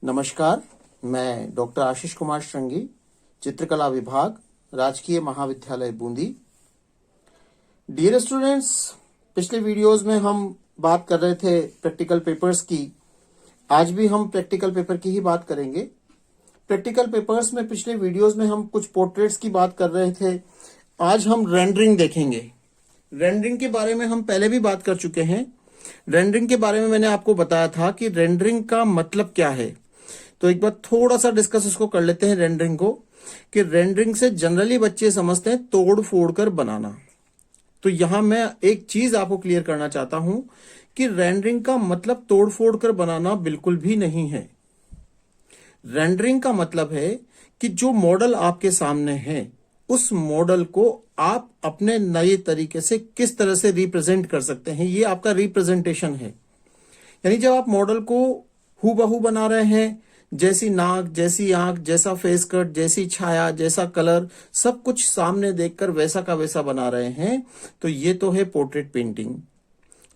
नमस्कार, मैं डॉक्टर आशीष कुमार श्रृंगी, चित्रकला विभाग, राजकीय महाविद्यालय बूंदी। डियर स्टूडेंट्स, पिछले वीडियोस में हम बात कर रहे थे प्रैक्टिकल पेपर्स की। आज भी हम प्रैक्टिकल पेपर की ही बात करेंगे। प्रैक्टिकल पेपर्स में पिछले वीडियोस में हम कुछ पोर्ट्रेट्स की बात कर रहे थे। आज हम रेंडरिंग देखेंगे। रेंडरिंग के बारे में हम पहले भी बात कर चुके हैं। रेंडरिंग के बारे में मैंने आपको बताया था कि रेंडरिंग का मतलब क्या है। तो एक बार थोड़ा सा डिस्कस इसको कर लेते हैं रेंडरिंग को, कि रेंडरिंग से जनरली बच्चे समझते हैं तोड़ फोड़ कर बनाना। तो यहां मैं एक चीज आपको क्लियर करना चाहता हूं कि रेंडरिंग का मतलब तोड़ फोड़ कर बनाना बिल्कुल भी नहीं है। रेंडरिंग का मतलब है कि जो मॉडल आपके सामने है उस मॉडल को आप अपने नए तरीके से किस तरह से रिप्रेजेंट कर सकते हैं, ये आपका रिप्रेजेंटेशन है। यानी जब आप मॉडल को हूबहू बना रहे हैं, जैसी नाक, जैसी आंख, जैसा फेस कट, जैसी छाया, जैसा कलर, सब कुछ सामने देखकर वैसा का वैसा बना रहे हैं, तो ये तो है पोर्ट्रेट पेंटिंग।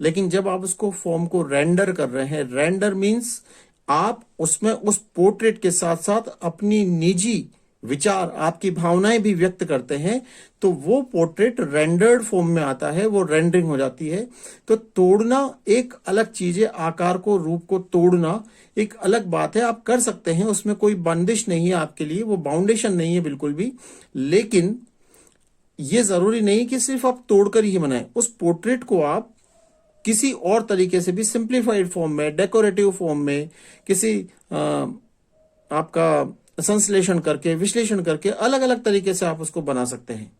लेकिन जब आप उसको फॉर्म को रेंडर कर रहे हैं, रेंडर मीन्स आप उसमें उस पोर्ट्रेट के साथ साथ अपनी निजी विचार, आपकी भावनाएं भी व्यक्त करते हैं, तो वो पोर्ट्रेट रेंडर्ड फॉर्म में आता है, वो रेंडरिंग हो जाती है। तो तोड़ना एक अलग चीज है, आकार को, रूप को तोड़ना एक अलग बात है। आप कर सकते हैं, उसमें कोई बंदिश नहीं है आपके लिए, वो बाउंडेशन नहीं है बिल्कुल भी। लेकिन ये जरूरी नहीं कि सिर्फ आप तोड़कर ही बनाएं। उस पोर्ट्रेट को आप किसी और तरीके से भी, सिंप्लीफाइड फॉर्म में, डेकोरेटिव फॉर्म में, किसी आपका संश्लेषण करके, विश्लेषण करके, अलग अलग तरीके से आप उसको बना सकते हैं।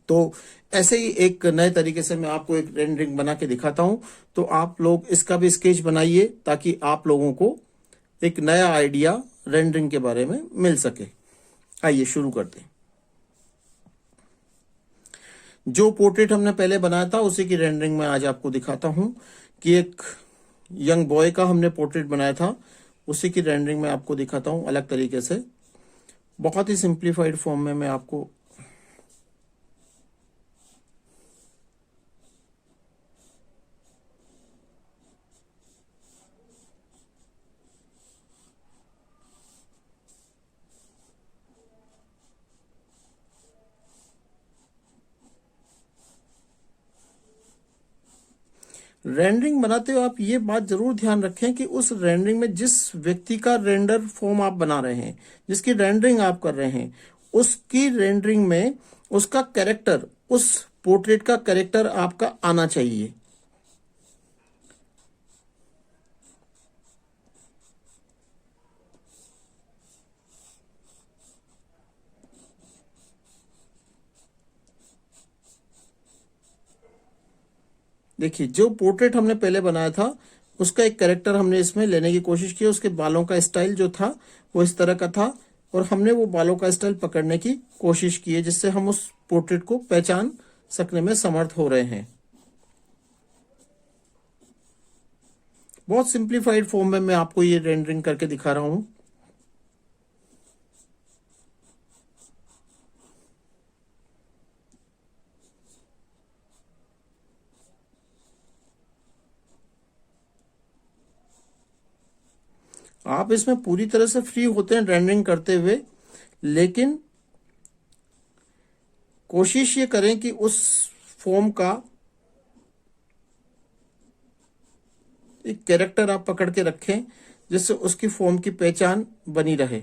तो ऐसे ही एक नए तरीके से मैं आपको एक रेंडरिंग बना के दिखाता हूं। तो आप लोग इसका भी स्केच बनाइए ताकि आप लोगों को एक नया आइडिया रेंडरिंग के बारे में मिल सके। आइए शुरू करते हैं। जो पोर्ट्रेट हमने पहले बनाया था उसी की रेंडरिंग में आज आपको दिखाता हूं कि एक यंग बॉय का हमने पोर्ट्रेट बनाया था, उसी की रेंडरिंग में आपको दिखाता हूं अलग तरीके से। बहुत ही सिंप्लीफाइड फॉर्म में मैं आपको रेंडरिंग बनाते हो, आप ये बात जरूर ध्यान रखें कि उस रेंडरिंग में जिस व्यक्ति का रेंडर फॉर्म आप बना रहे हैं, जिसकी रेंडरिंग आप कर रहे हैं, उसकी रेंडरिंग में उसका कैरेक्टर, उस पोर्ट्रेट का कैरेक्टर आपका आना चाहिए। देखिए, जो पोर्ट्रेट हमने पहले बनाया था उसका एक कैरेक्टर हमने इसमें लेने की कोशिश की। उसके बालों का स्टाइल जो था वो इस तरह का था, और हमने वो बालों का स्टाइल पकड़ने की कोशिश की है, जिससे हम उस पोर्ट्रेट को पहचान सकने में समर्थ हो रहे हैं। बहुत सिंप्लीफाइड फॉर्म में मैं आपको ये रेंडरिंग करके दिखा रहा हूं। आप इसमें पूरी तरह से फ्री होते हैं रेंडरिंग करते हुए, लेकिन कोशिश ये करें कि उस फॉर्म का एक कैरेक्टर आप पकड़ के रखें, जिससे उसकी फॉर्म की पहचान बनी रहे।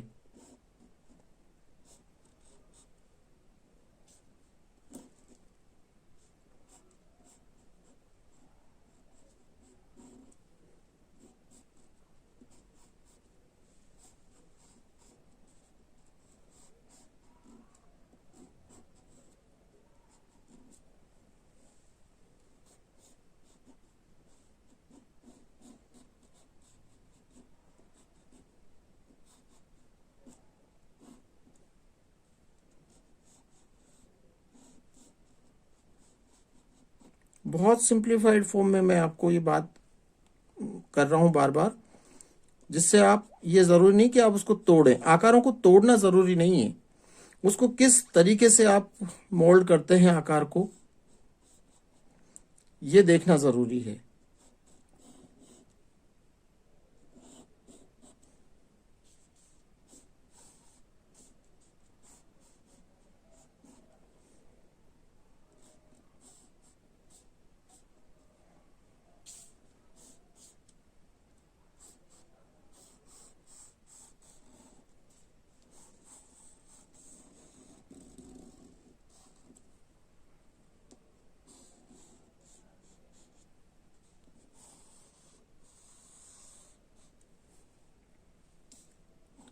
बहुत सिंप्लीफाइड फॉर्म में मैं आपको ये बात कर रहा हूं बार बार, जिससे आप, ये जरूरी नहीं कि आप उसको तोड़ें, आकारों को तोड़ना जरूरी नहीं है, उसको किस तरीके से आप मोल्ड करते हैं आकार को, ये देखना जरूरी है।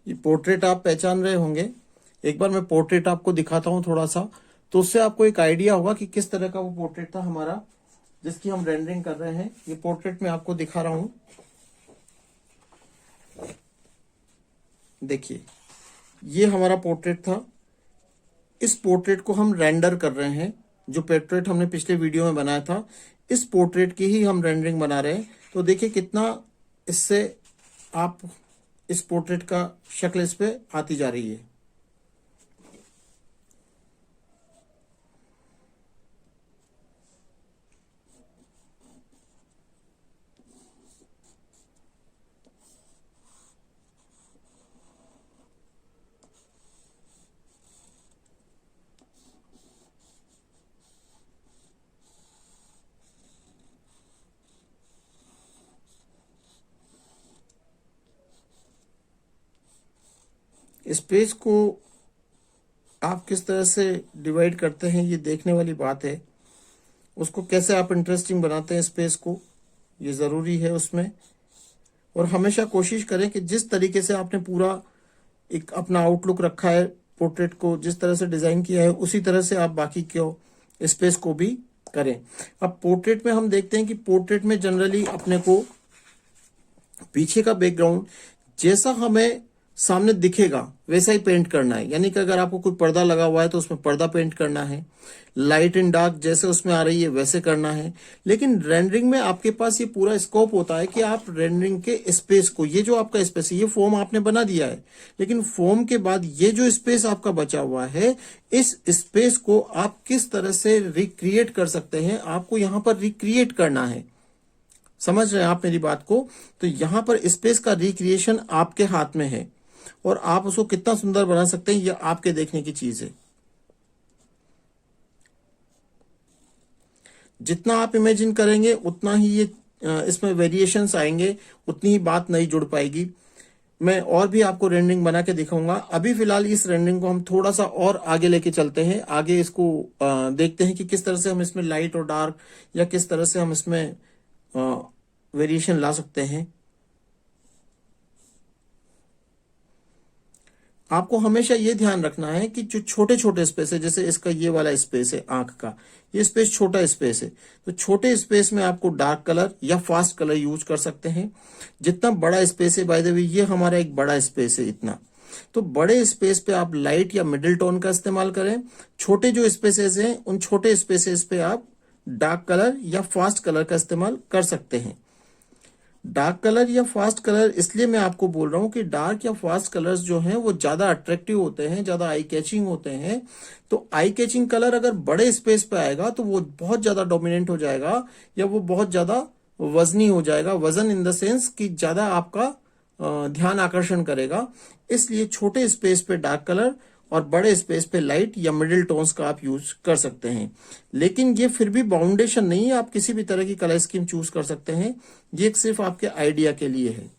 ये पोर्ट्रेट आप पहचान रहे होंगे। एक बार मैं पोर्ट्रेट आपको दिखाता हूं थोड़ा सा, तो उससे आपको एक आइडिया होगा कि किस तरह का वो पोर्ट्रेट था हमारा, जिसकी हम रेंडरिंग कर रहे हैं। ये पोर्ट्रेट मैं आपको दिखा रहा हूं, देखिए ये हमारा पोर्ट्रेट था। इस पोर्ट्रेट को हम रेंडर कर रहे हैं। जो पोर्ट्रेट हमने पिछले वीडियो में बनाया था, इस पोर्ट्रेट की ही हम रेंडरिंग बना रहे हैं। तो देखिए कितना इससे आप इस पोर्ट्रेट का शक्ल इस पे आती जा रही है। स्पेस को आप किस तरह से डिवाइड करते हैं ये देखने वाली बात है। उसको कैसे आप इंटरेस्टिंग बनाते हैं स्पेस को, ये ज़रूरी है उसमें। और हमेशा कोशिश करें कि जिस तरीके से आपने पूरा एक अपना आउटलुक रखा है, पोर्ट्रेट को जिस तरह से डिज़ाइन किया है, उसी तरह से आप बाकी के स्पेस को भी करें। अब पोर्ट्रेट में हम देखते हैं कि पोर्ट्रेट में जनरली अपने को पीछे का बैकग्राउंड जैसा हमें सामने दिखेगा वैसा ही पेंट करना है। यानी कि अगर आपको कोई पर्दा लगा हुआ है तो उसमें पर्दा पेंट करना है, लाइट एंड डार्क जैसे उसमें आ रही है वैसे करना है। लेकिन रेंडरिंग में आपके पास ये पूरा स्कोप होता है कि आप रेंडरिंग के स्पेस को, ये जो आपका स्पेस है, ये फॉर्म आपने बना दिया है, लेकिन फॉर्म के बाद ये जो स्पेस आपका बचा हुआ है, इस स्पेस को आप किस तरह से रिक्रिएट कर सकते हैं, आपको यहां पर रिक्रिएट करना है। समझ रहे हैं आप मेरी बात को? तो यहां पर स्पेस का रिक्रिएशन आपके हाथ में है, और आप उसको कितना सुंदर बना सकते हैं यह आपके देखने की चीज है। जितना आप इमेजिन करेंगे उतना ही ये इसमें वेरिएशंस आएंगे, उतनी ही बात नई जुड़ पाएगी। मैं और भी आपको रेंडरिंग बना के दिखाऊंगा। अभी फिलहाल इस रेंडरिंग को हम थोड़ा सा और आगे लेके चलते हैं। आगे इसको देखते हैं कि किस तरह से हम इसमें लाइट और डार्क, या किस तरह से हम इसमें वेरिएशन ला सकते हैं। आपको हमेशा ये ध्यान रखना है कि जो छोटे छोटे स्पेस है, जैसे इसका ये वाला स्पेस है आंख का, ये स्पेस छोटा स्पेस है, तो छोटे स्पेस में आपको डार्क कलर या फास्ट कलर यूज कर सकते हैं। जितना बड़ा स्पेस है, बाय द वे ये हमारा एक बड़ा स्पेस है इतना, तो बड़े स्पेस पे आप लाइट या मिडिल टोन का इस्तेमाल करें। छोटे जो स्पेसेस हैं उन छोटे स्पेसेस पे आप डार्क कलर या फास्ट कलर का इस्तेमाल कर सकते हैं। डार्क कलर या फास्ट कलर इसलिए मैं आपको बोल रहा हूं कि डार्क या फास्ट कलर्स जो हैं वो ज्यादा अट्रैक्टिव होते हैं, ज्यादा आई कैचिंग होते हैं। तो आई कैचिंग कलर अगर बड़े स्पेस पे आएगा तो वो बहुत ज्यादा डोमिनेंट हो जाएगा, या वो बहुत ज्यादा वजनी हो जाएगा। वजन इन द सेंस कि ज्यादा आपका ध्यान आकर्षण करेगा। इसलिए छोटे स्पेस पे डार्क कलर और बड़े स्पेस पे लाइट या मिडिल टोन्स का आप यूज कर सकते हैं। लेकिन ये फिर भी बाउंडेशन नहीं है, आप किसी भी तरह की कलर स्कीम चूज कर सकते हैं। ये सिर्फ आपके आइडिया के लिए है।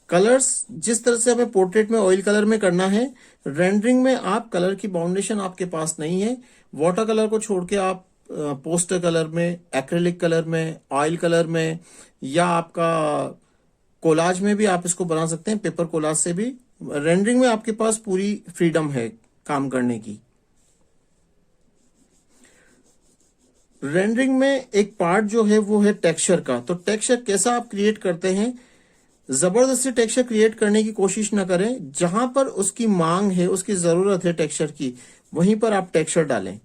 कलर्स जिस तरह से हमें पोर्ट्रेट में ऑयल कलर में करना है, रेंडरिंग में आप कलर की बाउंडेशन आपके पास नहीं है। वाटर कलर को छोड़ के आप पोस्टर कलर में, एक्रेलिक कलर में, ऑयल कलर में, या आपका कोलाज में भी आप इसको बना सकते हैं, पेपर कोलाज से भी। रेंडरिंग में आपके पास पूरी फ्रीडम है काम करने की। रेंडरिंग में एक पार्ट जो है वो है टेक्सचर का। तो टेक्सचर कैसा आप क्रिएट करते हैं, जबरदस्ती टेक्सचर क्रिएट करने की कोशिश ना करें। जहां पर उसकी मांग है, उसकी जरूरत है टेक्सचर की, वहीं पर आप टेक्सचर डालें।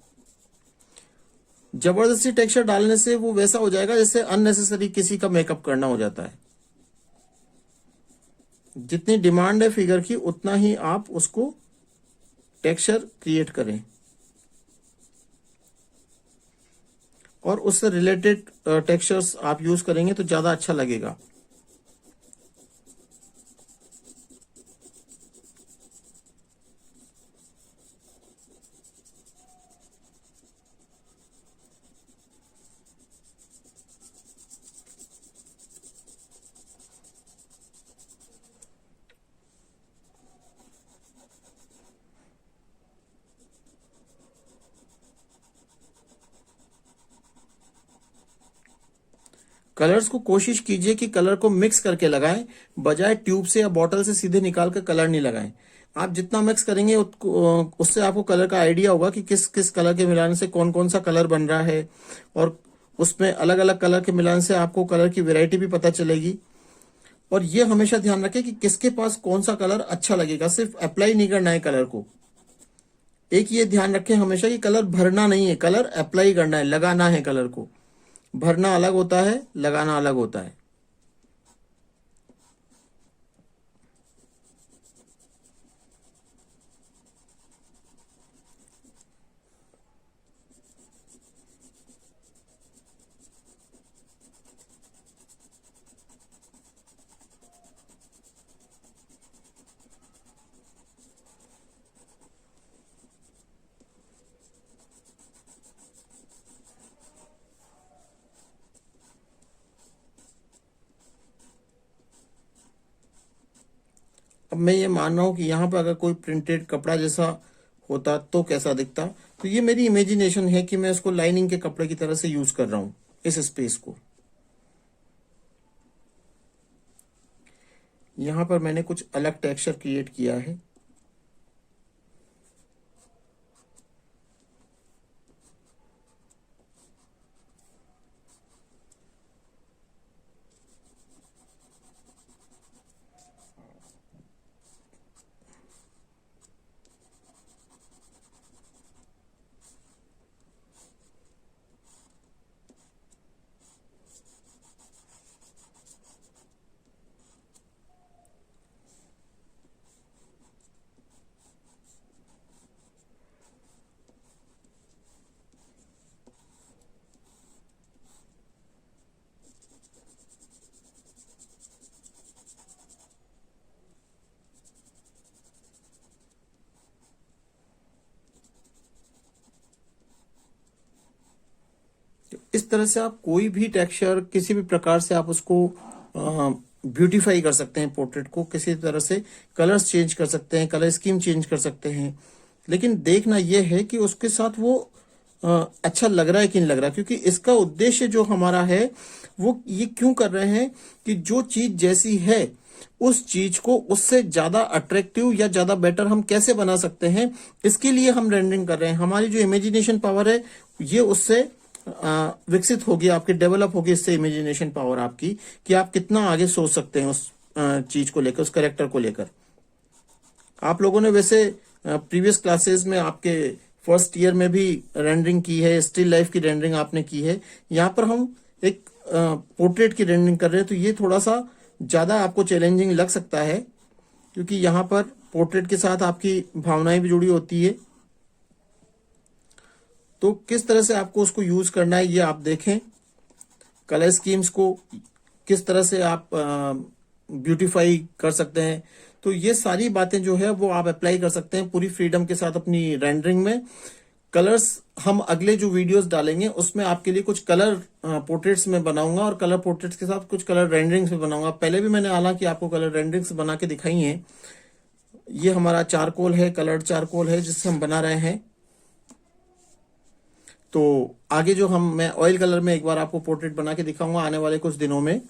जबरदस्ती टेक्सचर डालने से वो वैसा हो जाएगा जैसे अननेसेसरी किसी का मेकअप करना हो जाता है। जितनी डिमांड है फिगर की, उतना ही आप उसको टेक्सचर क्रिएट करें, और उससे रिलेटेड टेक्सचर्स आप यूज करेंगे तो ज्यादा अच्छा लगेगा। कलर्स को कोशिश कीजिए कि कलर को मिक्स करके लगाएं, बजाय ट्यूब से या बॉटल से सीधे निकाल कर कलर नहीं लगाएं। आप जितना मिक्स करेंगे उससे आपको कलर का आइडिया होगा कि किस किस कलर के मिलाने से कौन कौन सा कलर बन रहा है, और उसमें अलग अलग कलर के मिलान से आपको कलर की वैरायटी भी पता चलेगी। और ये हमेशा ध्यान रखें कि किसके पास कौन सा कलर अच्छा लगेगा, सिर्फ अप्लाई नहीं करना है कलर को। एक ये ध्यान रखें हमेशा कि कलर भरना नहीं है, कलर अप्लाई करना है, लगाना है। कलर को भरना अलग होता है, लगाना अलग होता है। अब मैं ये मान रहा हूं कि यहाँ पर अगर कोई प्रिंटेड कपड़ा जैसा होता तो कैसा दिखता। तो ये मेरी इमेजिनेशन है कि मैं इसको लाइनिंग के कपड़े की तरह से यूज कर रहा हूं इस स्पेस को। यहां पर मैंने कुछ अलग टेक्सचर क्रिएट किया है। तो इस तरह से आप कोई भी टेक्सचर किसी भी प्रकार से आप उसको ब्यूटीफाई कर सकते हैं। पोर्ट्रेट को किसी तरह से कलर्स चेंज कर सकते हैं, कलर स्कीम चेंज कर सकते हैं। लेकिन देखना यह है कि उसके साथ वो अच्छा लग रहा है कि नहीं लग रहा, क्योंकि इसका उद्देश्य जो हमारा है वो ये क्यों कर रहे हैं कि जो चीज जैसी है उस चीज को उससे ज्यादा अट्रैक्टिव या ज्यादा बेटर हम कैसे बना सकते हैं, इसके लिए हम रेंडरिंग कर रहे हैं। हमारी जो इमेजिनेशन पावर है ये उससे विकसित होगी, आपकी डेवलप होगी इससे इमेजिनेशन पावर आपकी, कि आप कितना आगे सोच सकते हैं उस चीज को लेकर, उस कैरेक्टर को लेकर। आप लोगों ने वैसे प्रीवियस क्लासेस में आपके फर्स्ट ईयर में भी रेंडरिंग की है, स्टिल लाइफ की रेंडरिंग आपने की है। यहाँ पर हम एक पोर्ट्रेट की रेंडरिंग कर रहे हैं, तो ये थोड़ा सा ज्यादा आपको चैलेंजिंग लग सकता है, क्योंकि यहाँ पर पोर्ट्रेट के साथ आपकी भावनाएं भी जुड़ी होती है। तो किस तरह से आपको उसको यूज करना है ये आप देखें। कलर स्कीम्स को किस तरह से आप ब्यूटीफाई कर सकते हैं, तो ये सारी बातें जो है वो आप अप्लाई कर सकते हैं पूरी फ्रीडम के साथ अपनी रेंडरिंग में। कलर्स हम अगले जो वीडियोस डालेंगे उसमें आपके लिए कुछ कलर पोर्ट्रेट्स में बनाऊंगा, और कलर पोर्ट्रेट्स के साथ कुछ कलर रेंडरिंग्स में बनाऊंगा। पहले भी मैंने हालांकि आपको कलर रेंडरिंग्स बना के दिखाई है। ये हमारा चारकोल है, कलर्ड चारकोल है जिससे हम बना रहे हैं। तो आगे जो मैं ऑयल कलर में एक बार आपको पोर्ट्रेट बना के दिखाऊंगा आने वाले कुछ दिनों में।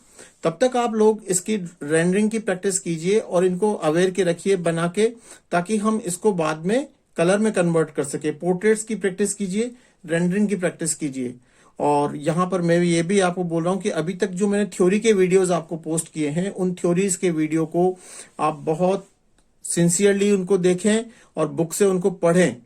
तब तक आप लोग इसकी रेंडरिंग की प्रैक्टिस कीजिए और इनको अवेयर के रखिए बना के, ताकि हम इसको बाद में कलर में कन्वर्ट कर सके। पोर्ट्रेट्स की प्रैक्टिस कीजिए, रेंडरिंग की प्रैक्टिस कीजिए। और यहाँ पर मैं ये भी आपको बोल रहा हूँ कि अभी तक जो मैंने थ्योरी के वीडियोस आपको पोस्ट किए हैं, उन थ्योरीज के वीडियो को आप बहुत सिंसियरली उनको देखें और बुक से उनको पढ़ें।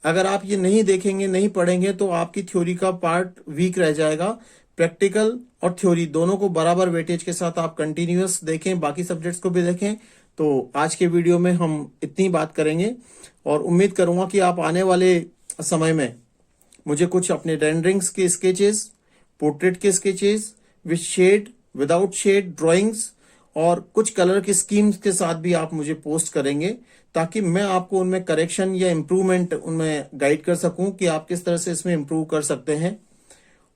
अगर आप ये नहीं देखेंगे, नहीं पढ़ेंगे, तो आपकी थ्योरी का पार्ट वीक रह जाएगा। प्रैक्टिकल और थ्योरी दोनों को बराबर वेटेज के साथ आप कंटिन्यूअस देखें, बाकी सब्जेक्ट्स को भी देखें। तो आज के वीडियो में हम इतनी बात करेंगे, और उम्मीद करूंगा कि आप आने वाले समय में मुझे कुछ अपने रेंडरिंग्स के स्केचेस, पोर्ट्रेट के sketches with shade, without shade drawings, और कुछ कलर के स्कीम्स के साथ भी आप मुझे पोस्ट करेंगे, ताकि मैं आपको उनमें करेक्शन या इम्प्रूवमेंट उनमें गाइड कर सकूं कि आप किस तरह से इसमें इम्प्रूव कर सकते हैं।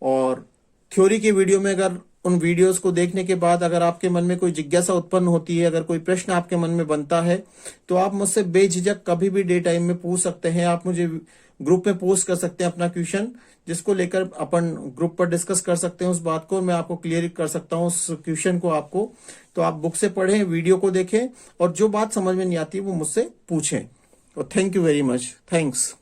और थ्योरी के वीडियो में अगर उन वीडियोस को देखने के बाद अगर आपके मन में कोई जिज्ञासा उत्पन्न होती है, अगर कोई प्रश्न आपके मन में बनता है, तो आप मुझसे बेझिझक कभी भी डे टाइम में पूछ सकते हैं। आप मुझे ग्रुप में पोस्ट कर सकते हैं अपना क्वेश्चन, जिसको लेकर अपन ग्रुप पर डिस्कस कर सकते हैं उस बात को, मैं आपको क्लियर कर सकता हूँ उस क्वेश्चन को आपको। तो आप बुक से पढ़ें, वीडियो को देखें और जो बात समझ में नहीं आती वो मुझसे पूछें। और thank you very much. Thanks.